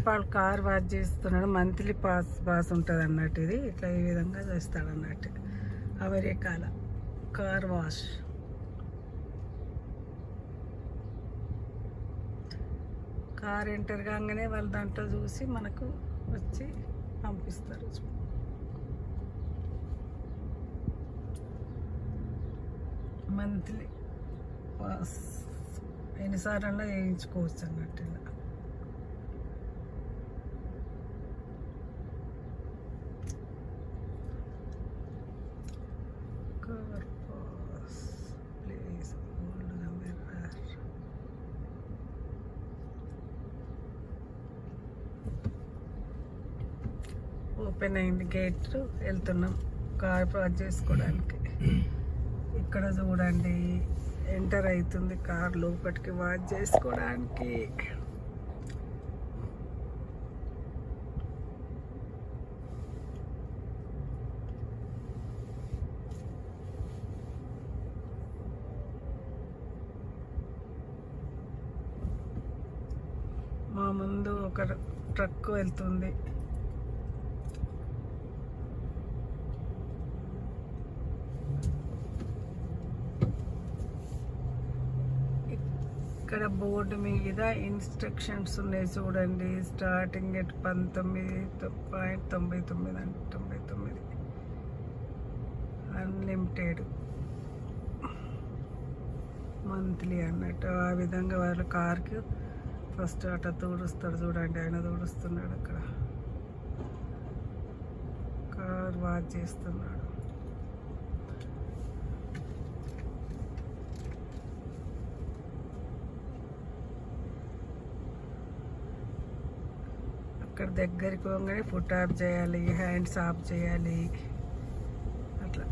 వాళ్ళు car wash చేస్తున్నాడు. Monthly pass ఉంటుంది అన్నట్టు. ఇది ఇట్లా ఈ విధంగా చేస్తాడు అన్నట్టు. అమెరికాల కార్ వాష్. కార్ ఎంటర్ కాగానే వాళ్ళు దాంట్లో చూసి మనకు వచ్చి పంపిస్తారు. మంత్లీ పాస్ ఎన్నిసార్లు వేయించుకోవచ్చు అన్నట్టు. ఇలా car pass please hold the mirror. Open అయింది గేట్, వెళ్తున్నాం కార్ పాస్ చేసుకోవడానికి. ఇక్కడ చూడండి ఎంటర్ అవుతుంది కార్ లోపలికి వాష్ చేసుకోవడానికి. మా ముందు ఒక ట్రక్ వెళ్తుంది. ఇక్కడ బోర్డు మీద ఇన్స్ట్రక్షన్స్ ఉన్నాయి చూడండి. స్టార్టింగ్ ఎట్ 19.99 అంటే 99 అన్లిమిటెడ్ మంత్లీ అన్నట్టు. ఆ విధంగా వాళ్ళ కార్కి ఫస్ట్ అట్లా తోడుస్తాడు చూడండి. ఆయన తోడుస్తున్నాడు, అక్కడ కార్ వాష్ చేస్తున్నాడు. అక్కడ దగ్గరికి పోగానే ఫుట్ ఆఫ్ చేయాలి, హ్యాండ్స్ ఆఫ్ చేయాలి, అట్లా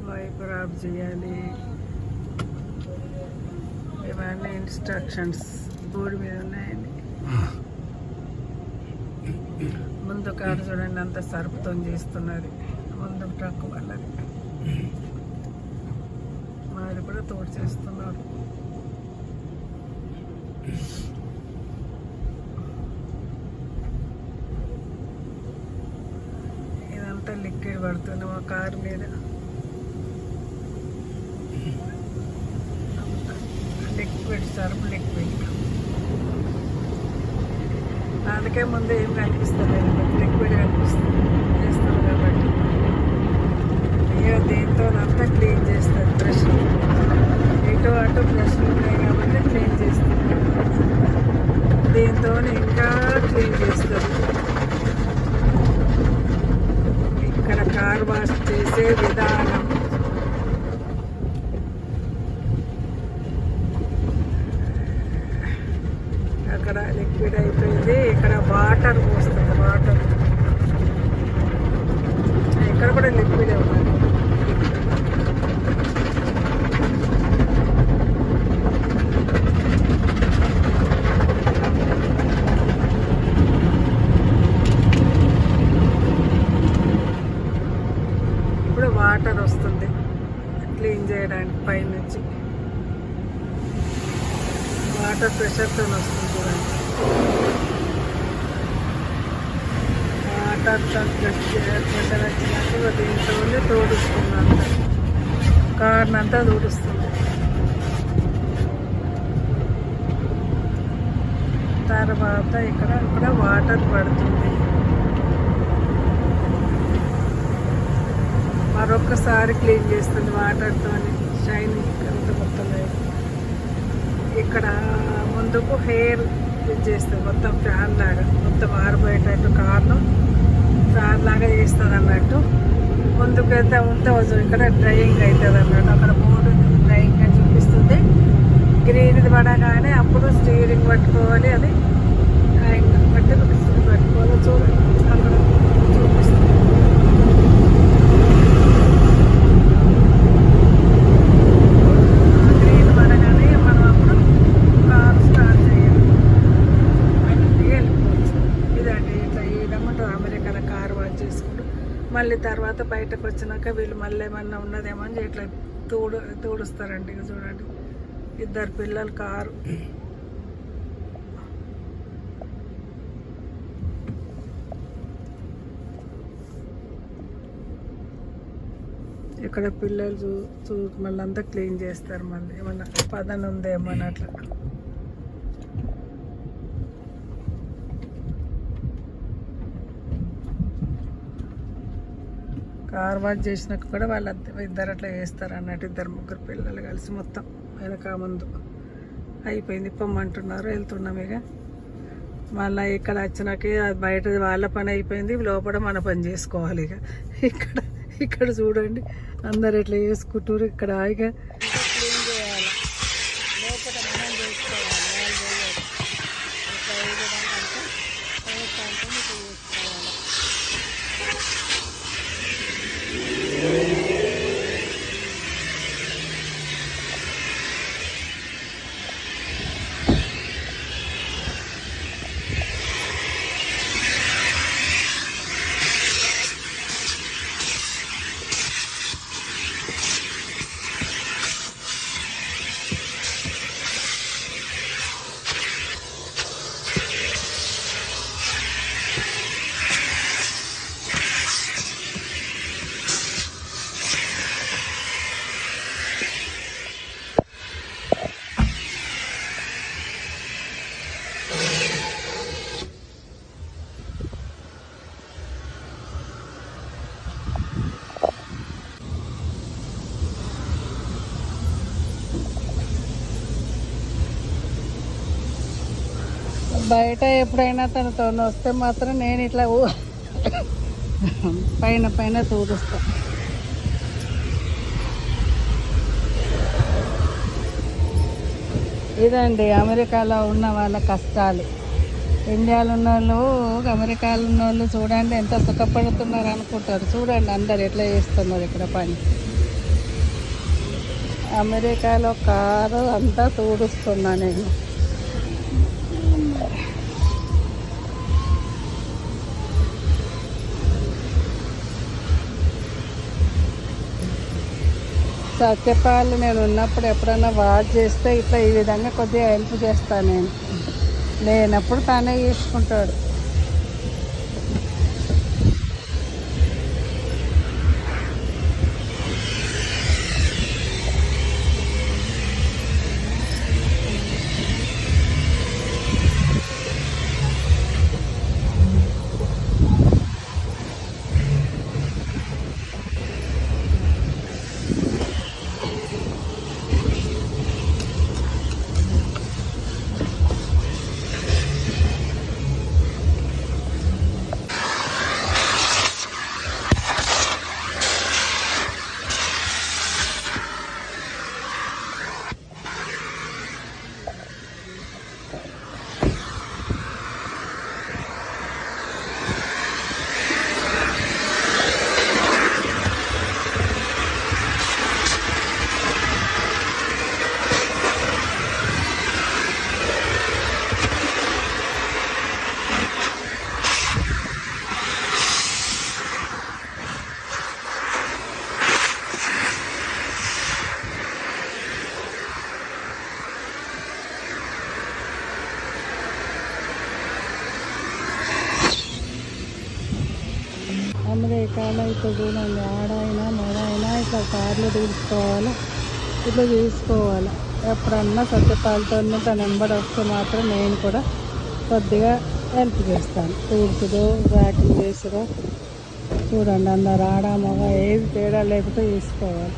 వైపర్ ఆఫ్ చేయాలి. ఇవన్నీ ఇన్స్ట్రక్షన్స్ బోర్డు మీద ఉన్నాయండి. ముందు కారు చూడండి అంత సర్పుతో చేస్తున్నది. ముందు ట్రక్ వాళ్ళది, మాది కూడా తోడు చేస్తున్నారు. ఇదంతా లిక్విడ్ పడుతుంది మా కారు మీద. Liquid Surf liquid. అందుకే ముందు ఏం కనిపిస్తలేదు, లిక్విడ్ కనిపిస్తుంది చేస్తారు కాబట్టి. ఇక దీంతో అంతా క్లీన్ చేస్తారు. బ్రష్ ఇటు అటు బ్రష్లు ఉన్నాయి కాబట్టి క్లీన్ చేస్తారు. దీంతో ఇంకా క్లీన్ చేస్తారు. ఇక్కడ కార్ వాష్ చేసే విధానం. అక్కడ లిక్విడ్ అయిపోయింది, ఇక్కడ వాటర్ పోస్తుంది. వాటర్ ఇక్కడ కూడా లిక్విడే ఉన్నది. ఇప్పుడు వాటర్ వస్తుంది క్లీన్ చేయడానికి పైనుంచి. వాటర్ ప్రెషర్తో వస్తుంది చూడండి. వాటర్ ప్రెషర్ వచ్చినట్టు దీంతో తోడుస్తుంది. అంతా కార్నంతా తోడుస్తుంది. తర్వాత ఇక్కడ కూడా వాటర్ పడుతుంది. మరొకసారి క్లీన్ చేస్తుంది వాటర్తో. షైనింగ్ అంత మొత్తం ఇక్కడ ముందుకు హెయిర్ చేస్తుంది. మొత్తం ఫ్యాన్ లాగా మొత్తం ఆరిపోయేటట్టు కార్ను ఫ్యాన్ లాగా చేస్తుంది అన్నట్టు. ముందుకైతే ఉంటే ఇక్కడ డ్రైయింగ్ అవుతుంది అన్నట్టు. అక్కడ బోర్డు డ్రైయింగ్ అని చూపిస్తుంది. గ్రీన్ది పడగానే అప్పుడు స్టీరింగ్ పట్టుకోవాలి. అది డ్రైయింగ్ బట్టి పట్టుకోవాలి. చూడండి అక్కడ చూపిస్తుంది. గ్రీన్ పడగానే మనం అప్పుడు కార్ స్టార్ట్ చేయాలి. వెళ్ళిపోవచ్చు. ఇదండి ఇట్లా ఏదమ్మంటారు అమెరికాలో కార్ వాష్ చేసుకుంటూ మళ్ళీ తర్వాత బయటకు వచ్చినాక వీళ్ళు మళ్ళీ ఏమన్నా ఉన్నదేమో అని ఇట్లా తోడుస్తారండి. చూడండి ఇద్దరు పిల్లలు కారు. ఇక్కడ పిల్లలు మళ్ళీ అంతా క్లీన్ చేస్తారు. మళ్ళీ ఏమన్నా పదన ఉందేమో అని అట్లా. కార్ వాష్ చేసినాక కూడా వాళ్ళు ఇద్దరు అట్లా చేస్తారు అన్నట్టు. ఇద్దరు ముగ్గురు పిల్లలు కలిసి మొత్తం వెనక ముందు అయిపోయింది. పొమ్మంటున్నారు, వెళ్తున్నాం ఇక. మళ్ళీ ఇక్కడ వచ్చినాక బయట వాళ్ళ పని అయిపోయింది, లోపల మన పని చేసుకోవాలి ఇక. ఇక్కడ చూడండి అందరు ఎట్లా చేసుకుంటారు. ఇక్కడ ఇక క్లీన్ చేయాలి, లోపల మనం చేసుకోవాలి. వాళ్ళు చేయాలి. ఇట్లా ఏ విధంగా అంటే చేసుకోవాలి. బయట ఎప్పుడైనా తనతో వస్తే మాత్రం నేను ఇట్లా పైన తూడుస్తా. ఇదండి అమెరికాలో ఉన్న వాళ్ళ కష్టాలు. ఇండియాలో ఉన్న వాళ్ళు, అమెరికాలో ఉన్న వాళ్ళు చూడండి ఎంత సుఖపడుతున్నారు అనుకుంటారు. చూడండి అందరు ఎట్లా చేస్తున్నారు ఇక్కడ పని. అమెరికాలో కారు అంతా తూడుస్తున్నా నేను. సత్యపాలు నేను ఉన్నప్పుడు ఎప్పుడన్నా వాచ్ చేస్తే ఇట్లా ఈ విధంగా కొద్దిగా హెల్ప్ చేస్తాను. నేను లేనప్పుడు తానే చేసుకుంటాడు. అమెరికాలో ఇప్పుడు చూడండి ఆడైనా మగైనా ఇట్లా కార్లు తీసుకోవాలి, ఇట్లా చూసుకోవాలి. ఎప్పుడన్నా సత్యపాలతో తన వెంబడి వస్తే మాత్రం నేను కూడా కొద్దిగా హెల్ప్ చేస్తాను. తూర్చుదో వ్యాకింగ్ చేసుదో చూడండి అందరు ఆడ మగ ఏది తేడా లేకపోతే చూసుకోవాలి.